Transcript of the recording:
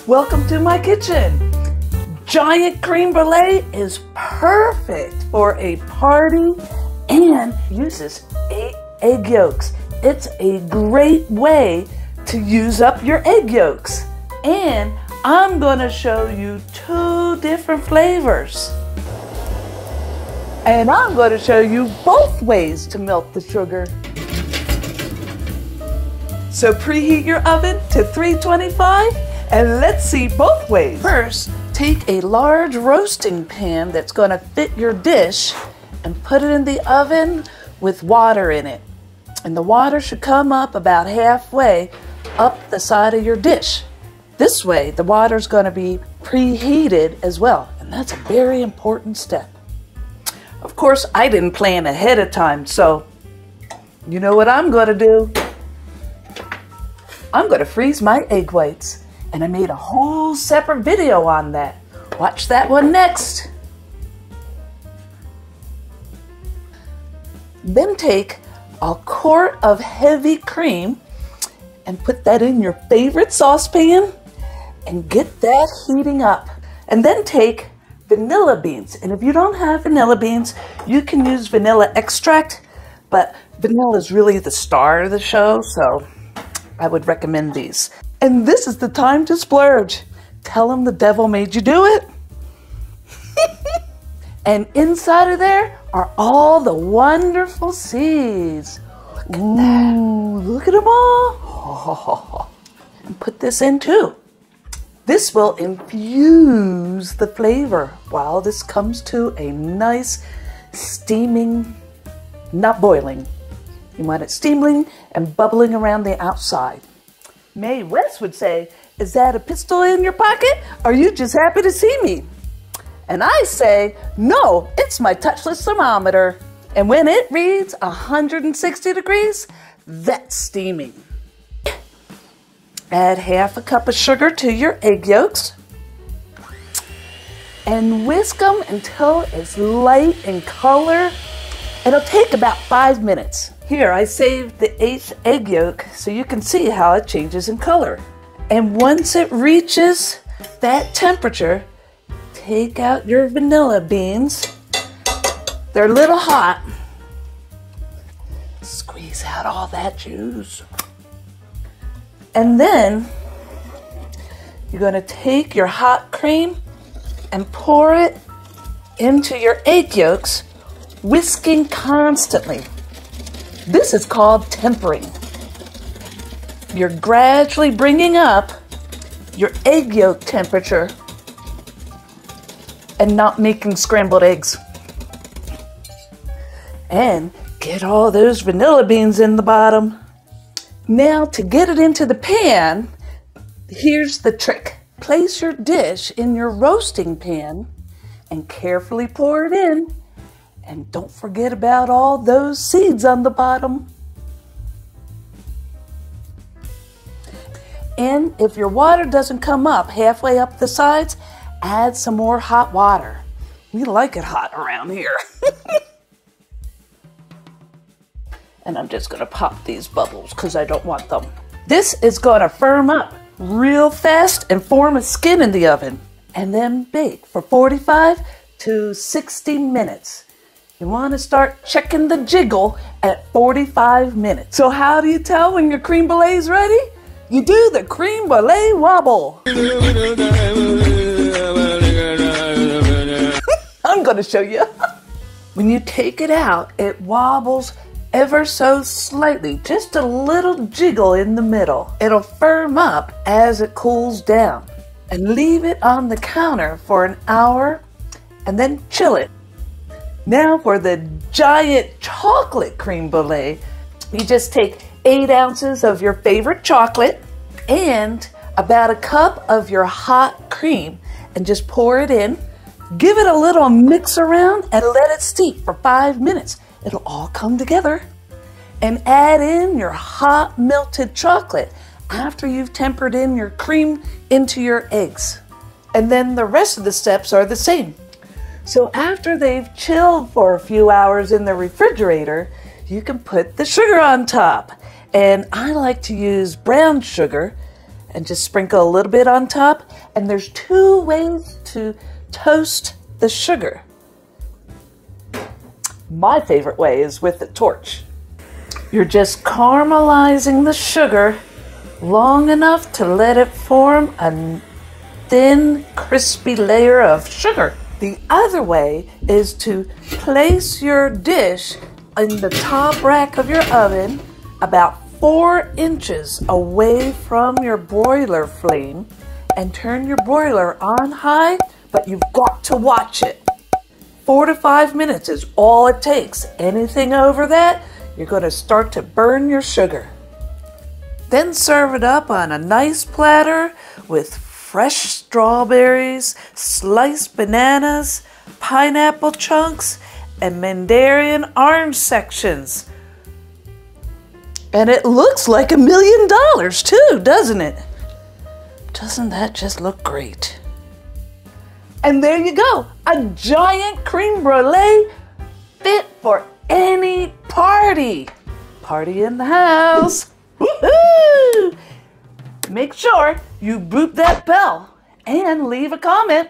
Welcome to my kitchen. Giant creme brulee is perfect for a party and uses 8 egg yolks. It's a great way to use up your egg yolks. And I'm going to show you 2 different flavors. And I'm going to show you both ways to melt the sugar. So preheat your oven to 325 and let's see both ways. First, take a large roasting pan that's going to fit your dish and put it in the oven with water in it. And the water should come up about halfway up the side of your dish. This way, the water's going to be preheated as well. And that's a very important step. Of course, I didn't plan ahead of time, so you know what I'm going to do? I'm going to freeze my egg whites. And I made a whole separate video on that. Watch that one next. Then take a quart of heavy cream and put that in your favorite saucepan and get that heating up. And then take vanilla beans. And if you don't have vanilla beans, you can use vanilla extract, but vanilla is really the star of the show, so I would recommend these. And this is the time to splurge. Tell them the devil made you do it. And inside of there are all the wonderful seeds. Look at that. Look at them all. And put this in too. This will infuse the flavor while this comes to a nice steaming, not boiling. You want it steaming and bubbling around the outside. Mae West would say, is that a pistol in your pocket? Or are you just happy to see me? And I say, no, it's my touchless thermometer. And when it reads 160 degrees, that's steaming. Add half a cup of sugar to your egg yolks. And whisk them until it's light in color. It'll take about 5 minutes. Here, I saved the 8th egg yolk so you can see how it changes in color. And once it reaches that temperature, take out your vanilla beans. They're a little hot. Squeeze out all that juice. And then you're going to take your hot cream and pour it into your egg yolks, whisking constantly. This is called tempering. You're gradually bringing up your egg yolk temperature and not making scrambled eggs. And get all those vanilla beans in the bottom. Now to get it into the pan, here's the trick. Place your dish in your roasting pan and carefully pour it in. And don't forget about all those seeds on the bottom. And if your water doesn't come up halfway up the sides, add some more hot water. We like it hot around here. And I'm just gonna pop these bubbles because I don't want them. This is gonna firm up real fast and form a skin in the oven. And then bake for 45 to 60 minutes. You want to start checking the jiggle at 45 minutes. So how do you tell when your creme brulee is ready? You do the creme brulee wobble. I'm going to show you. When you take it out, it wobbles ever so slightly, just a little jiggle in the middle. It'll firm up as it cools down. And leave it on the counter for an hour and then chill it. Now for the giant chocolate creme brulee, you just take 8 ounces of your favorite chocolate and about a cup of your hot cream and just pour it in. Give it a little mix around and let it steep for 5 minutes. It'll all come together. And add in your hot melted chocolate after you've tempered in your cream into your eggs. And then the rest of the steps are the same. So after they've chilled for a few hours in the refrigerator, you can put the sugar on top. And I like to use brown sugar and just sprinkle a little bit on top. And there's 2 ways to toast the sugar. My favorite way is with the torch. You're just caramelizing the sugar long enough to let it form a thin, crispy layer of sugar. The other way is to place your dish in the top rack of your oven about 4 inches away from your broiler flame and turn your broiler on high, but you've got to watch it. 4 to 5 minutes is all it takes. Anything over that, you're going to start to burn your sugar. Then serve it up on a nice platter with fresh strawberries, sliced bananas, pineapple chunks, and mandarin orange sections. And it looks like $1 million too, doesn't it? Doesn't that just look great? And there you go, a giant creme brulee fit for any party. Party in the house. Woohoo! Make sure you boop that bell and leave a comment.